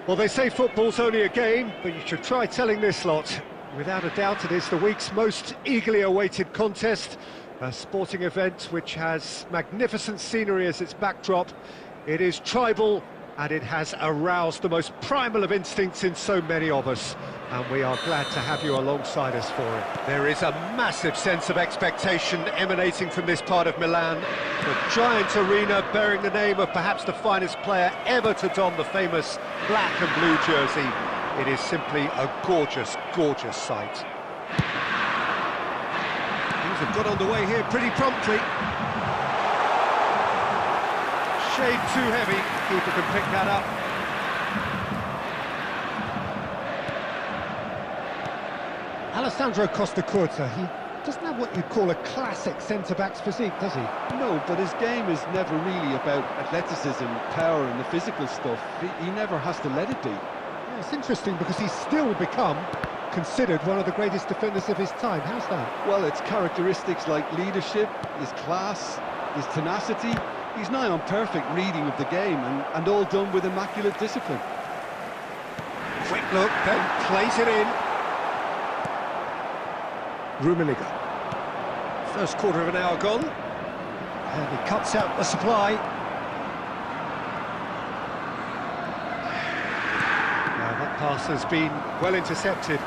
Well, they say football's only a game, but you should try telling this lot. Without a doubt, it is the week's most eagerly awaited contest, a sporting event which has magnificent scenery as its backdrop. It is tribal, and it has aroused the most primal of instincts in so many of us, and we are glad to have you alongside us for it. There is a massive sense of expectation emanating from this part of Milan. The giant arena bearing the name of perhaps the finest player ever to don the famous black and blue jersey. It is simply a gorgeous, gorgeous sight. Things have got underway here pretty promptly. Shade too heavy, keeper can pick that up. Alessandro Costacurta, he doesn't have what you'd call a classic centre-back's physique, does he? No, but his game is never really about athleticism, power and the physical stuff. He never has to let it be. Yeah, it's interesting because he's still become considered one of the greatest defenders of his time. How's that? Well, it's characteristics like leadership, his class, his tenacity. He's nigh on perfect reading of the game and all done with immaculate discipline. Quick look, then plays it in. Rummenigge. First quarter of an hour gone. And he cuts out the supply. Now that pass has been well intercepted.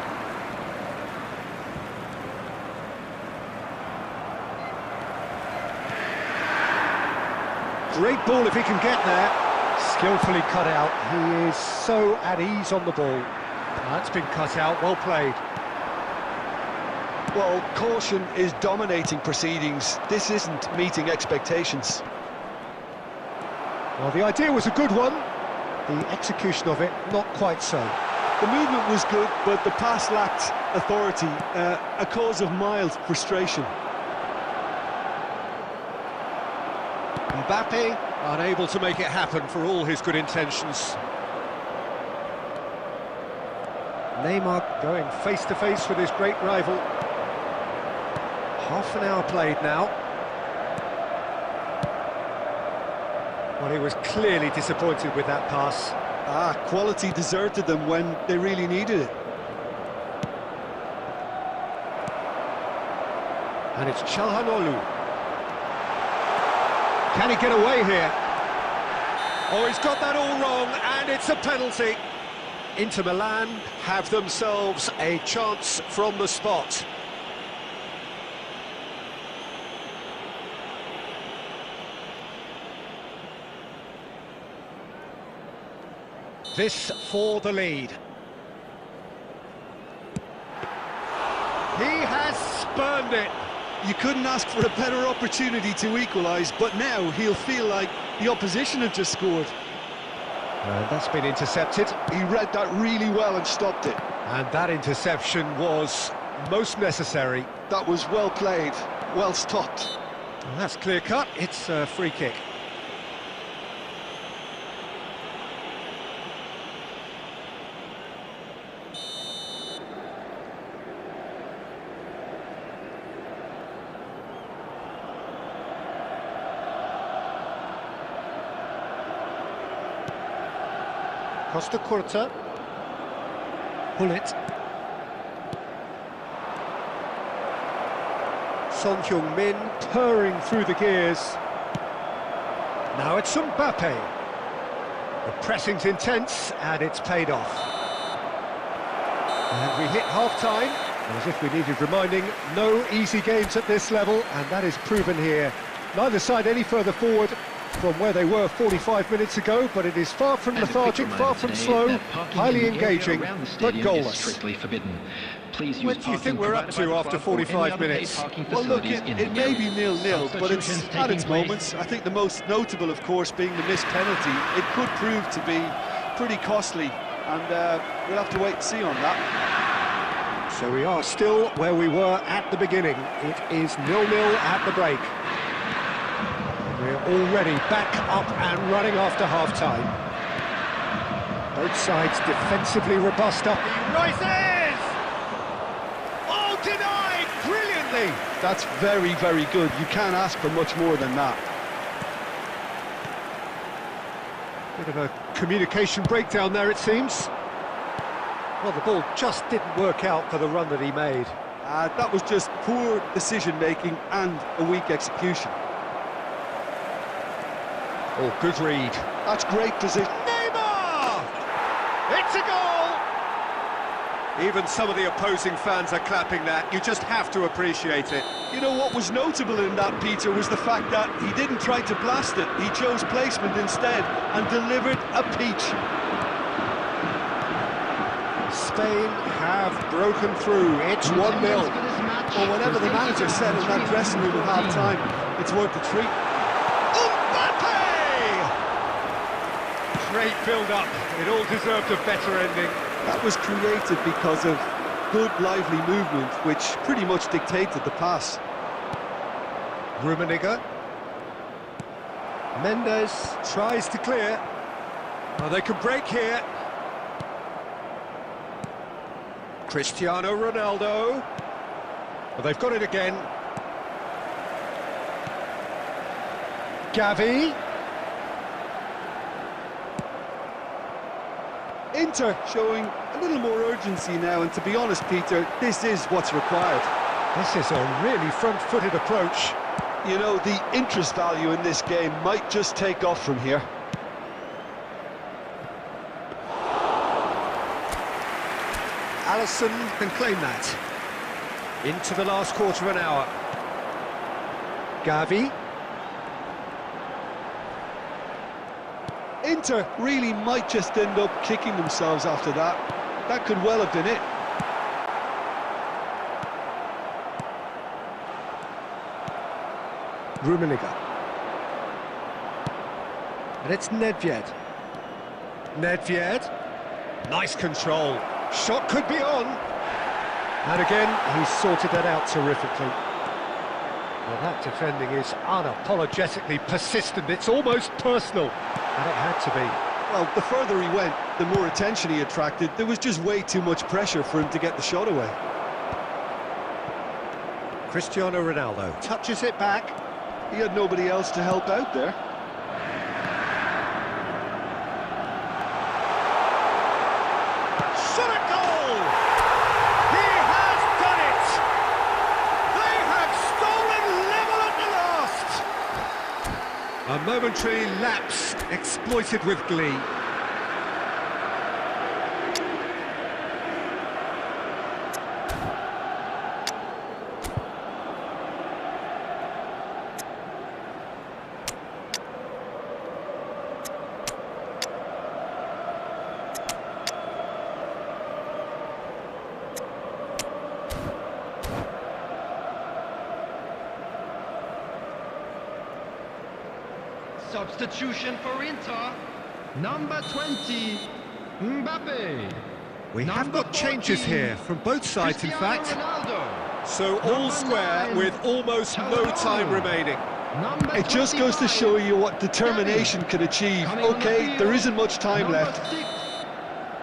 Great ball if he can get there. Skillfully cut out. He is so at ease on the ball. That's been cut out, well played. Well, caution is dominating proceedings. This isn't meeting expectations. Well, the idea was a good one. The execution of it, not quite so. The movement was good, but the pass lacked authority, a cause of mild frustration. Mbappe, unable to make it happen for all his good intentions. Neymar going face-to-face with his great rival. Half an hour played now. Well, he was clearly disappointed with that pass. Quality deserted them when they really needed it. And it's Çalhanoğlu. Can he get away here? Oh, he's got that all wrong, and it's a penalty. Inter Milan have themselves a chance from the spot. This for the lead. He has spurned it. You couldn't ask for a better opportunity to equalise, but now he'll feel like the opposition have just scored. That's been intercepted. He read that really well and stopped it. And that interception was most necessary. That was well played, well stopped. And that's clear cut, it's a free kick. Costacurta. Pull it. Son Heung-min purring through the gears. Now it's Mbappe. The pressing's intense and it's paid off. And we hit half-time. As if we needed reminding, no easy games at this level, and that is proven here. Neither side any further forward from where they were 45 minutes ago, but it is far from lethargic, far from slow, highly engaging, but goalless. What do you think we're up to after 45 minutes? Well, look, it may be 0-0, but it's at its moments. I think the most notable, of course, being the missed penalty. It could prove to be pretty costly, and we'll have to wait and see on that. So we are still where we were at the beginning. It is 0-0 at the break. We're already back up and running after half-time. Both sides defensively robust up. He rises! Oh, denied! Brilliantly! That's very, very good. You can't ask for much more than that. Bit Bit of a communication breakdown there, it seems. Well, the ball just didn't work out for the run that he made. That was just poor decision-making and a weak execution. Oh, good read. That's great precision. Neymar! It's a goal! Even some of the opposing fans are clapping that. You just have to appreciate it. You know what was notable in that, Peter, was the fact that he didn't try to blast it. He chose placement instead and delivered a peach. Spain have broken through. It's 1-0. Well, whatever the manager said in that dressing room at half-time, it's worth the treat. Great build-up. It all deserved a better ending. That was created because of good, lively movement, which pretty much dictated the pass. Rummenigge. Mendes tries to clear. Oh, they could break here. Cristiano Ronaldo. Well, they've got it again. Gavi. Inter showing a little more urgency now, and to be honest, Peter, this is what's required. This is a really front-footed approach. You know, the interest value in this game might just take off from here. Alisson can claim that. Into the last quarter of an hour. Gavi. Inter really might just end up kicking themselves after that. That could well have been it. Rummenigge. And it's Nedved. Nedved. Nice control. Shot could be on. And again, he's sorted that out terrifically. Well, that defending is unapologetically persistent. It's almost personal. And it had to be. Well, the further he went, the more attention he attracted. There was just way too much pressure for him to get the shot away. Cristiano Ronaldo touches it back. He had nobody else to help out there. Shot at goal! He has done it! They have stolen level at the last! A momentary lapse exploited with glee. Substitution for Inter, number 20, Mbappe. We have got changes here from both sides, in fact. Ronaldo. So all square with almost no time remaining. It just goes to show you what determination can achieve. Okay, there isn't much time left.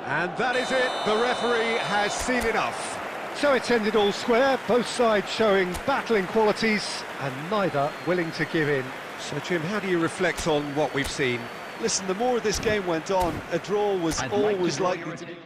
And that is it. The referee has seen enough. So it's ended all square, both sides showing battling qualities and neither willing to give in. So Jim, how do you reflect on what we've seen? Listen, the more this game went on, a draw was always likely to be.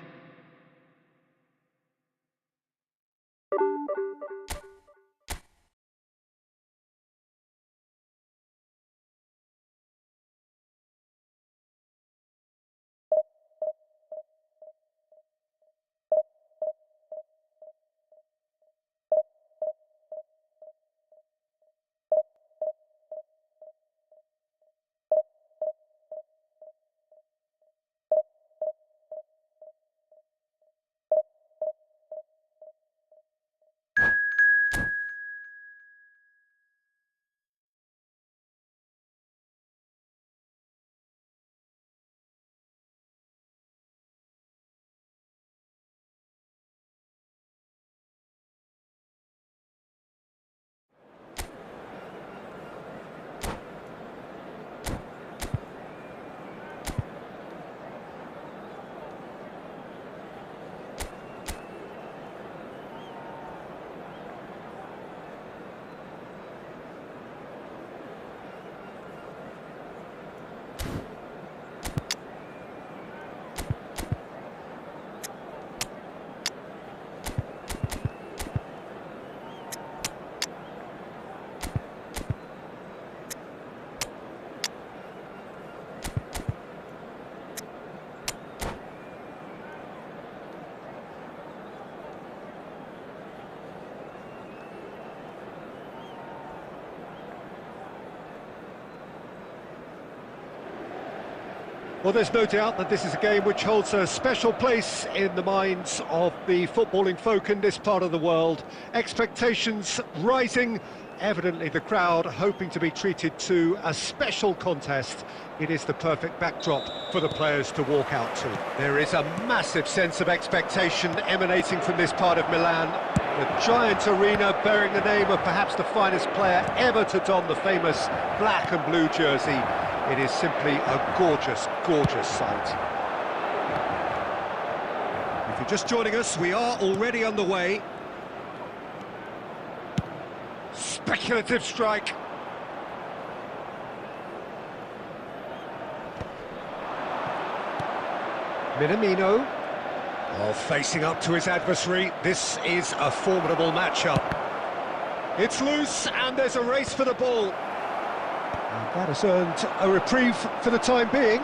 Well, there's no doubt that this is a game which holds a special place in the minds of the footballing folk in this part of the world. Expectations rising, evidently the crowd hoping to be treated to a special contest. It is the perfect backdrop for the players to walk out to. There is a massive sense of expectation emanating from this part of Milan. The giant arena bearing the name of perhaps the finest player ever to don the famous black and blue jersey. It is simply a gorgeous, gorgeous sight. If you're just joining us, we are already underway. Speculative strike. Minamino. Oh, facing up to his adversary. This is a formidable matchup. It's loose, and there's a race for the ball. And that has earned a reprieve for the time being.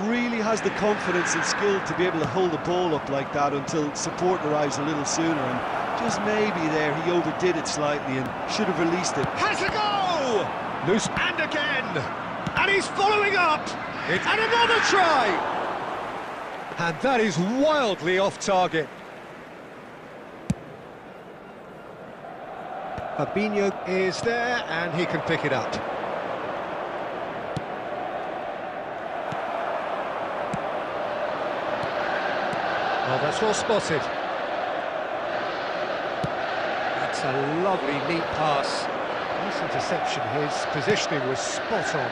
Really has the confidence and skill to be able to hold the ball up like that until support arrives a little sooner, and just maybe there he overdid it slightly and should have released it. Has a go! Loose, and again! And he's following up! And another try! And that is wildly off target. Fabinho is there, and he can pick it up. Oh, that's well spotted. That's a lovely, neat pass. Nice interception. His positioning was spot on.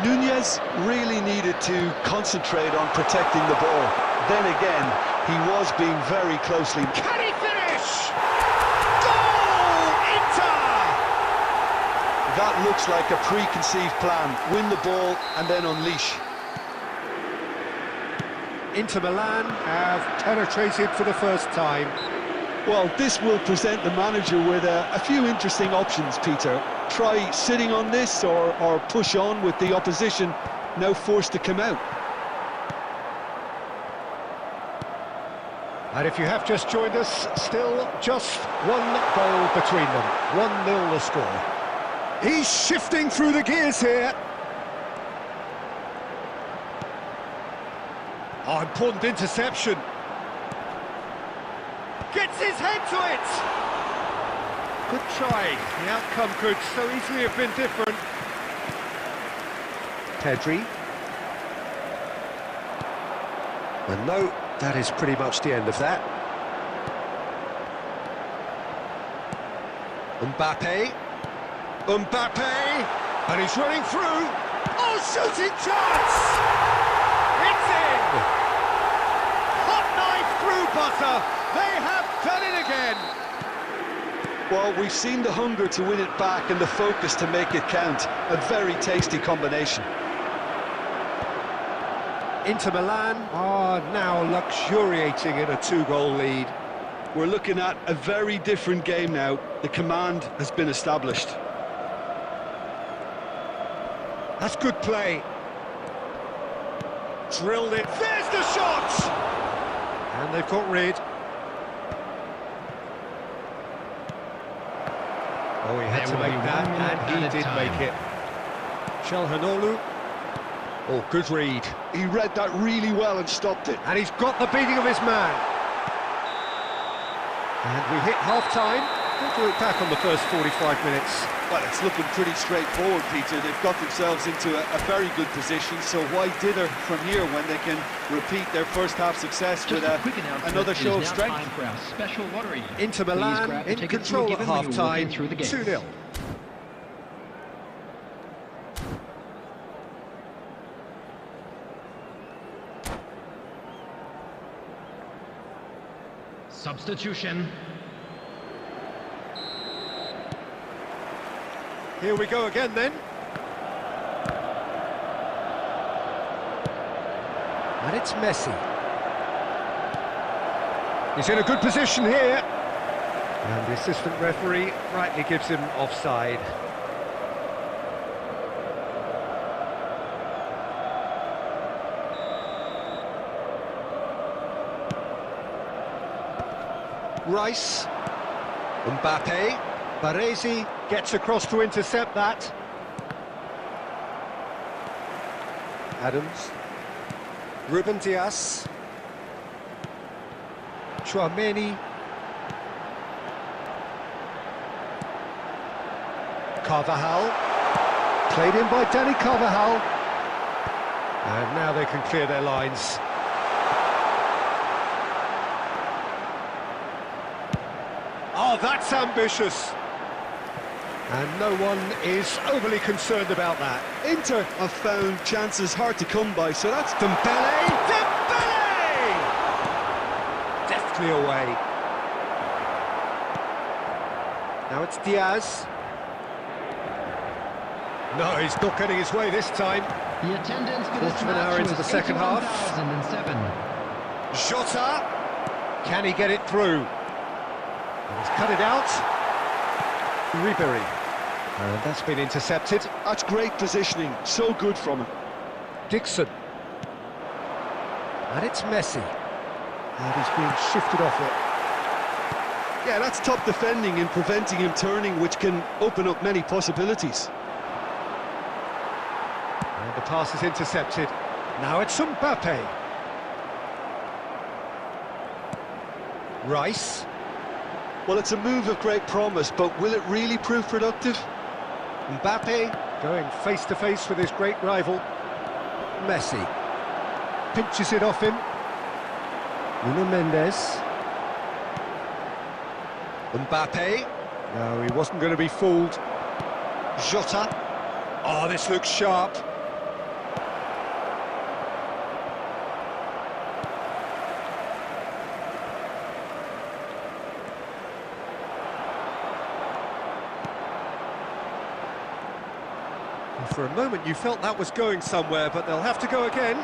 Nunez really needed to concentrate on protecting the ball. Then again, he was being very closely... Can he finish? Goal! Inter! That looks like a preconceived plan. Win the ball and then unleash. Inter Milan have penetrated for the first time. Well, this will present the manager with a few interesting options, Peter. Try sitting on this or push on with the opposition now forced to come out. And if you have just joined us, still just one goal between them. 1-0 the score. He's shifting through the gears here. Oh, important interception. Gets his head to it. Good try. The outcome could so easily have been different. Pedri. And no, that is pretty much the end of that. Mbappe. And he's running through. Oh, shooting chance! It's in! Hot knife through butter. They have done it again. Well, we've seen the hunger to win it back and the focus to make it count. A very tasty combination. Inter Milan are now luxuriating in a 2-goal lead. We're looking at a very different game now. The command has been established. That's good play. Drilled it. There's the shot! And they've got rid. Oh, he had to make that, and he did make it. Çalhanoğlu. Oh, good read. He read that really well and stopped it. And he's got the beating of his man. And we hit half-time. We'll do it back on the first 45 minutes. Well, it's looking pretty straightforward, Peter. They've got themselves into a very good position, so why dither from here when they can repeat their first-half success with another show of strength? Inter Milan in control at half-time, 2-0. Substitution. Here we go again then. And it's Messi. He's in a good position here. And the assistant referee rightly gives him offside. Rice. Mbappe. Baresi gets across to intercept that. Adams. Ruben Dias. Chouameni. Carvajal. Played in by Danny Carvajal. And now they can clear their lines. Oh, that's ambitious. And no one is overly concerned about that. Inter have found chances hard to come by, so that's... Dembele! Dembele! Deftly away. Now it's Diaz. No, he's not getting his way this time. The attendance for this Quarter of an hour match into was the second half. 81,007. Jota! Can he get it through? He's cut it out. Ribery. And that's been intercepted. That's great positioning, so good from him. Dixon. And it's Messi. And he's being shifted off it. Yeah, that's top defending and preventing him turning, which can open up many possibilities. And the pass is intercepted. Now it's Mbappe. Rice. Well, it's a move of great promise, but will it really prove productive? Mbappe going face-to-face with his great rival. Messi. Pinches it off him. Nuno Mendes. Mbappe. No, he wasn't going to be fooled. Jota. Oh, this looks sharp. For a moment you felt that was going somewhere, but they'll have to go again.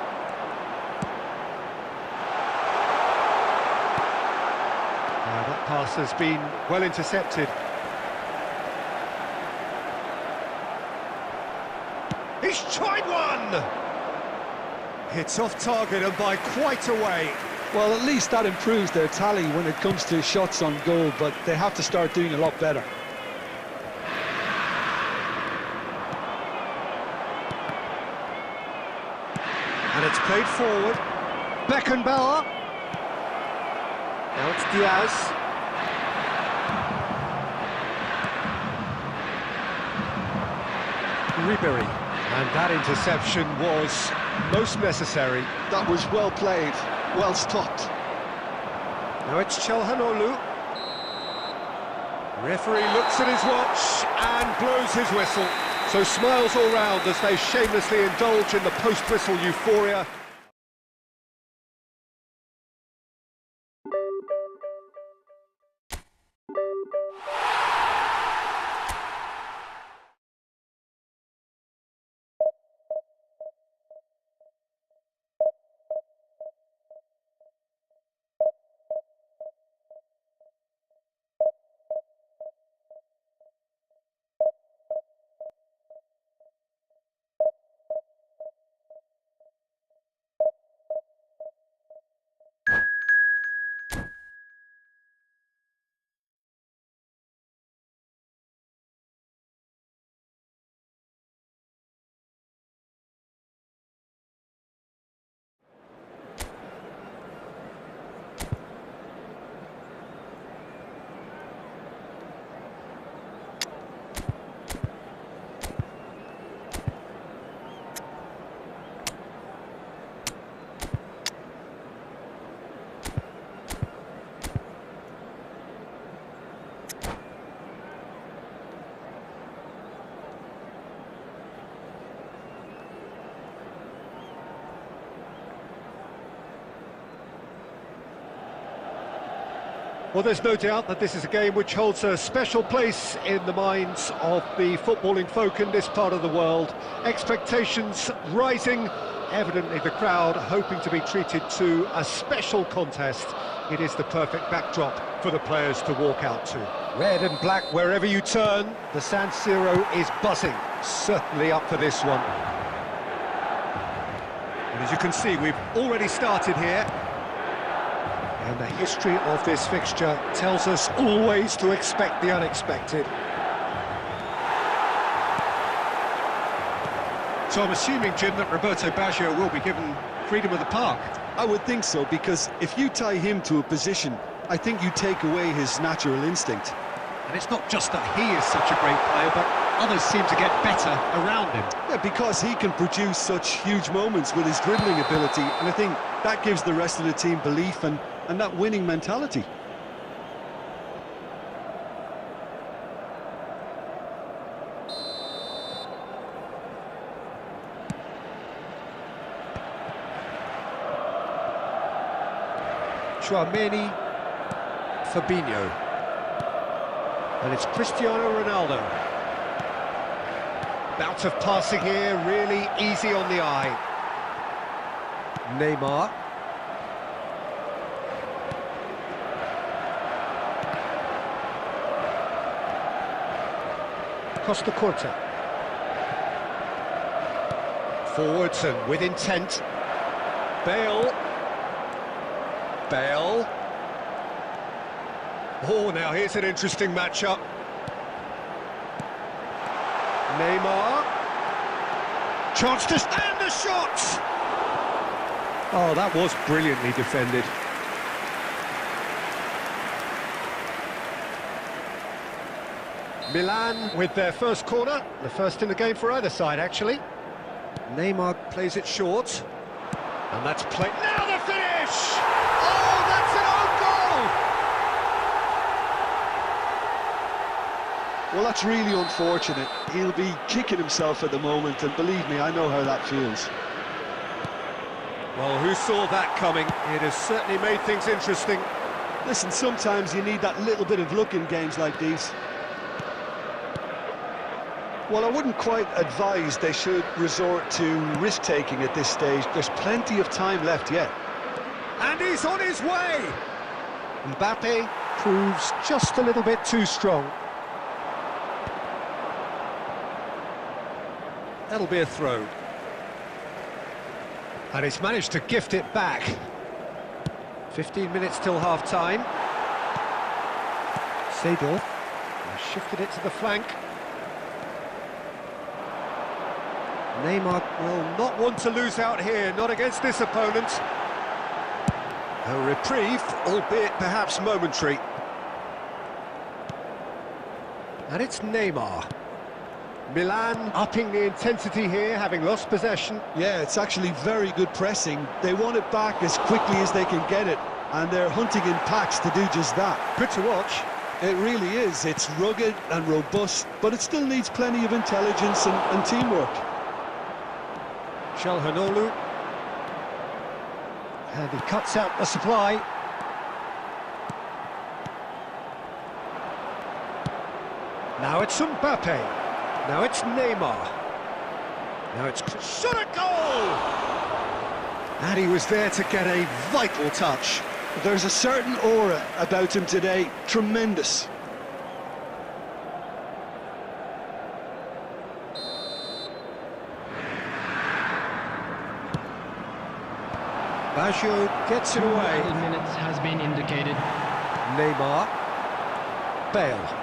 That pass has been well intercepted. He's tried one! It's off target and by quite a way. Well, at least that improves their tally when it comes to shots on goal, but they have to start doing a lot better. And it's played forward. Beckenbauer. Now it's Diaz. Ribery. And that interception was most necessary. That was well played, well stopped. Now it's Çalhanoğlu. Referee looks at his watch and blows his whistle. So smiles all round as they shamelessly indulge in the post-whistle euphoria. Well, there's no doubt that this is a game which holds a special place in the minds of the footballing folk in this part of the world. Expectations rising, evidently the crowd hoping to be treated to a special contest. It is the perfect backdrop for the players to walk out to. Red and black wherever you turn, the San Siro is buzzing, certainly up for this one. And as you can see, we've already started here. And the history of this fixture tells us always to expect the unexpected. So I'm assuming, Jim, that Roberto Baggio will be given freedom of the park. I would think so, because if you tie him to a position, I think you take away his natural instinct. And it's not just that he is such a great player, but others seem to get better around him. Yeah, because he can produce such huge moments with his dribbling ability, and I think that gives the rest of the team belief and that winning mentality. Tchouameni, Fabinho, and it's Cristiano Ronaldo. Bout of passing here, really easy on the eye. Neymar. Costa Curta. Forwards and with intent. Bale. Bale. Oh, now here's an interesting matchup. Neymar. Chance to... and the shot! Oh, that was brilliantly defended. Milan with their first corner. The first in the game for either side, actually. Neymar plays it short. And that's play... now the finish! Oh, that's an own goal! Well, that's really unfortunate. He'll be kicking himself at the moment, and believe me, I know how that feels. Well, who saw that coming? It has certainly made things interesting. Listen, sometimes you need that little bit of luck in games like these. Well, I wouldn't quite advise they should resort to risk-taking at this stage. There's plenty of time left yet. And he's on his way! Mbappe proves just a little bit too strong. That'll be a throw. And he's managed to gift it back. 15 minutes till half-time. Seedorf has shifted it to the flank. Neymar will not want to lose out here, not against this opponent. A reprieve, albeit perhaps momentary. And it's Neymar. Milan upping the intensity here, having lost possession. Yeah, it's actually very good pressing. They want it back as quickly as they can get it, and they're hunting in packs to do just that. Good to watch. It really is. It's rugged and robust, but it still needs plenty of intelligence and teamwork. Çalhanoğlu. And he cuts out the supply. Now it's Mbappe. Now it's Neymar. Now it's... shot a goal! And he was there to get a vital touch. There's a certain aura about him today. Tremendous. Baggio gets it away. 12 minutes has been indicated. Neymar. Bale.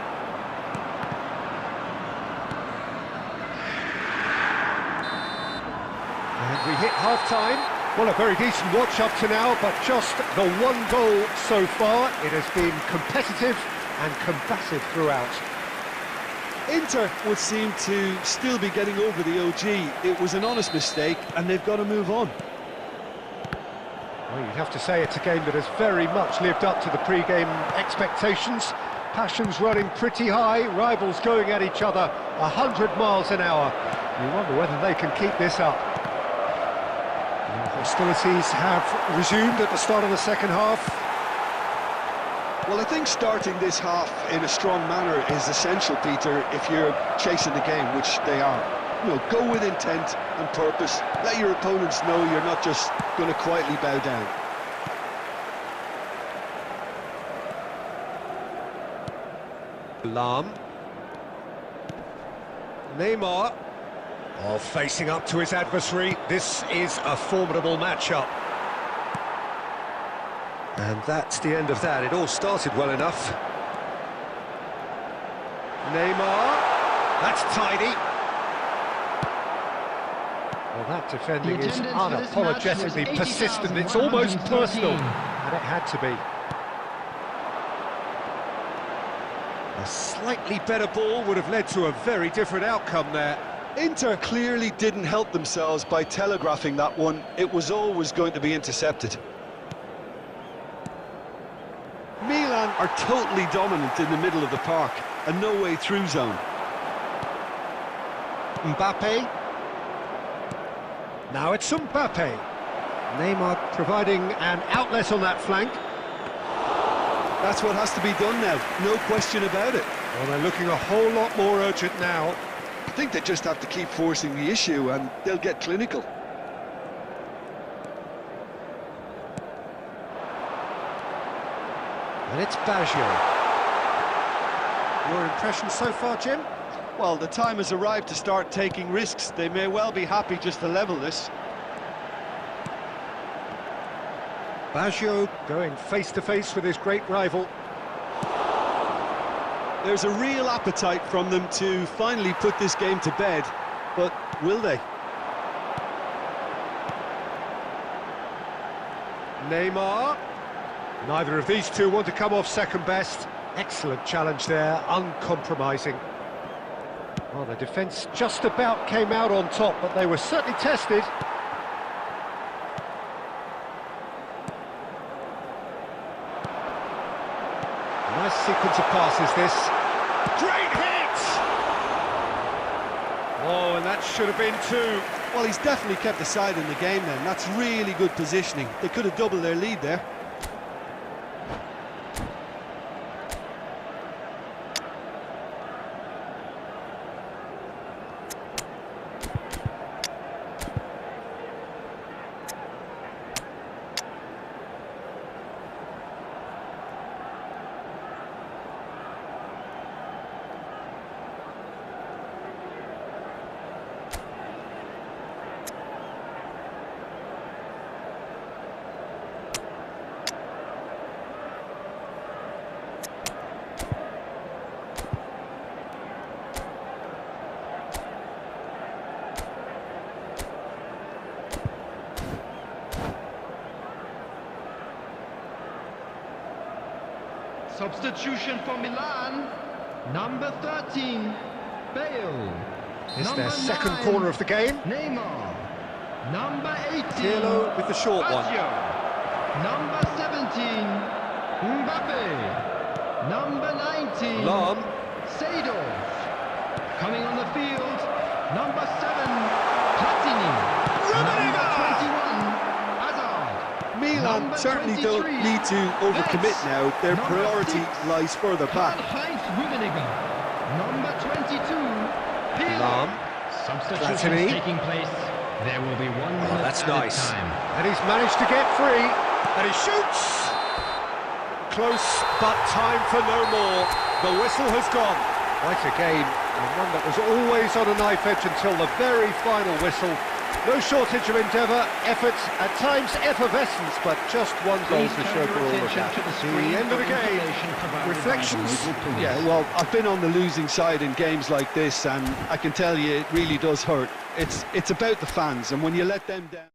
And we hit half-time. Well, a very decent watch up to now, but just the one goal so far. It has been competitive and combative throughout. Inter would seem to still be getting over the OG. It was an honest mistake, and they've got to move on. Well, you'd have to say it's a game that has very much lived up to the pre-game expectations. Passions running pretty high, rivals going at each other 100 miles an hour. You wonder whether they can keep this up. Hostilities have resumed at the start of the second half. Well, I think starting this half in a strong manner is essential, Peter, if you're chasing the game, which they are. You know, go with intent and purpose. Let your opponents know you're not just going to quietly bow down. Lam. Neymar. Oh, facing up to his adversary. This is a formidable matchup. And that's the end of that. It all started well enough. Neymar. That's tidy. Well, that defending The is attendance for this match was unapologetically persistent. It's almost 80,113. personal, and it had to be. A slightly better ball would have led to a very different outcome there. Inter clearly didn't help themselves by telegraphing that one. It was always going to be intercepted. Milan are totally dominant in the middle of the park, a no-way through zone. Mbappe. Now it's Mbappe. Neymar providing an outlet on that flank. That's what has to be done now, no question about it. Well, they're looking a whole lot more urgent now. I think they just have to keep forcing the issue and they'll get clinical. And it's Baggio. Your impression so far, Jim? Well, the time has arrived to start taking risks. They may well be happy just to level this. Baggio going face-to-face with his great rival. There's a real appetite from them to finally put this game to bed, but will they? Neymar. Neither of these two want to come off second best. Excellent challenge there, uncompromising. Well, the defence just about came out on top, but they were certainly tested. Nice sequence of passes, this. Great hit! Oh, and that should have been two. Well, he's definitely kept the side in the game then. That's really good positioning. They could have doubled their lead there. Substitution for Milan, number 13, Bale. It's Number their second 9, corner of the game. Neymar. Number 18, Pirlo with the short one. Baggio. Number 17, Mbappe. Number 19, Lam. Seedorf. Coming on the field, number 7, Platini. Number 21, Hazard. Milan Number certainly don't 23, need to overcommit Metz. now. Their Number priority 6, lies further back. Karl-Heinz Rummenigge. Number 22, Pirlo. Lam. Substitutions Platini. taking place. There will be 1 minute That's at nice. a time. And he's managed to get free. And he shoots! Close, but time for no more. The whistle has gone. Quite a game, and one that was always on a knife edge until the very final whistle. No shortage of endeavour, effort, at times effervescence, but just one goal to show for all of that. The end of the game. Reflections? Yeah, well, I've been on the losing side in games like this, and I can tell you it really does hurt. It's about the fans, and when you let them down...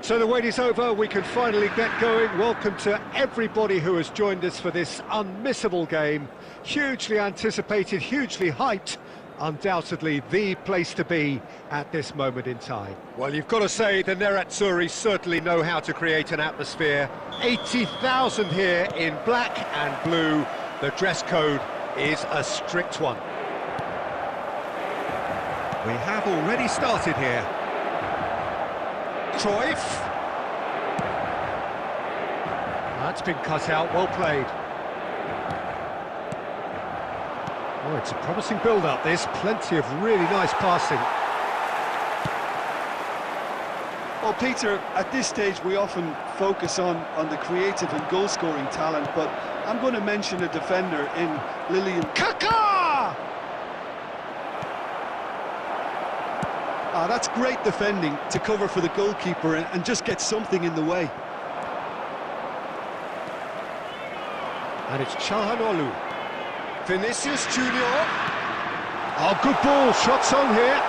So the wait is over, we can finally get going. Welcome to everybody who has joined us for this unmissable game. Hugely anticipated, hugely hyped. Undoubtedly the place to be at this moment in time. Well, you've got to say the Nerazzurri certainly know how to create an atmosphere. 80,000 here in black and blue. The dress code is a strict one. We have already started here. Cruyff. That's been cut out, well played. Oh, it's a promising build-up, this. Plenty of really nice passing. Well, Peter, at this stage we often focus on the creative and goal-scoring talent, but I'm going to mention a defender in Lilian Kaká! That's great defending to cover for the goalkeeper and just get something in the way. And it's Çalhanoğlu. Vinicius Junior. Oh, good ball, shots on here.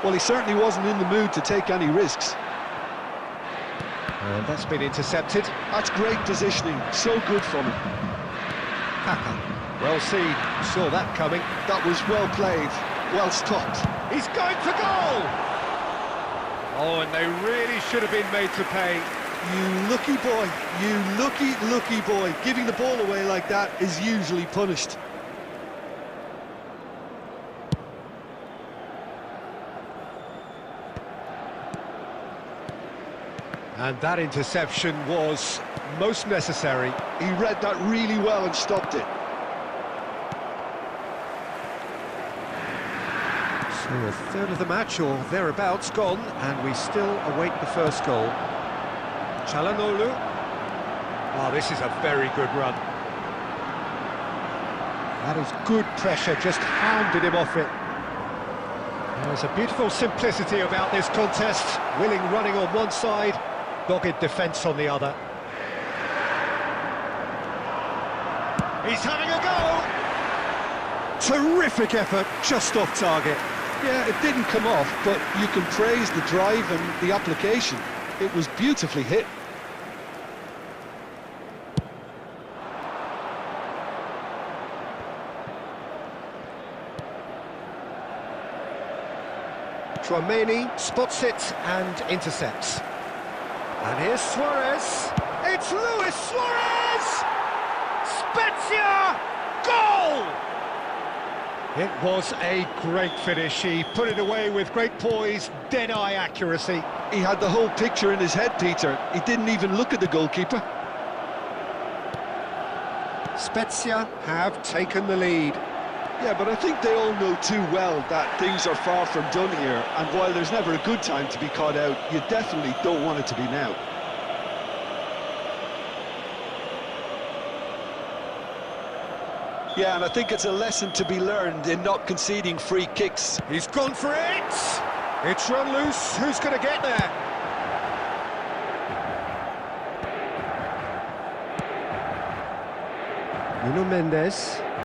Well, he certainly wasn't in the mood to take any risks. And that's been intercepted. That's great positioning, so good from him. Kaká. Well seen, saw that coming. That was well played, well stopped. He's going for goal! Oh, and they really should have been made to pay. You lucky boy, you lucky boy. Giving the ball away like that is usually punished. And that interception was most necessary. He read that really well and stopped it. So a third of the match, or thereabouts, gone, and we still await the first goal. Çalhanoğlu. Oh, this is a very good run. That is good pressure, just hounded him off it. There's a beautiful simplicity about this contest. Willing running on one side, dogged defence on the other. He's having a go! Terrific effort, just off target. Yeah, it didn't come off, but you can praise the drive and the application. It was beautifully hit. Tchouaméni spots it and intercepts. And here's Suarez. It's Luis Suarez! Spezia! Goal! It was a great finish. He put it away with great poise, dead-eye accuracy. He had the whole picture in his head, Peter. He didn't even look at the goalkeeper. Spezia have taken the lead. Yeah, but I think they all know too well that things are far from done here, and while there's never a good time to be caught out, you definitely don't want it to be now. Yeah, and I think it's a lesson to be learned in not conceding free kicks. He's gone for it! It's run loose, who's going to get there? Nuno Mendes.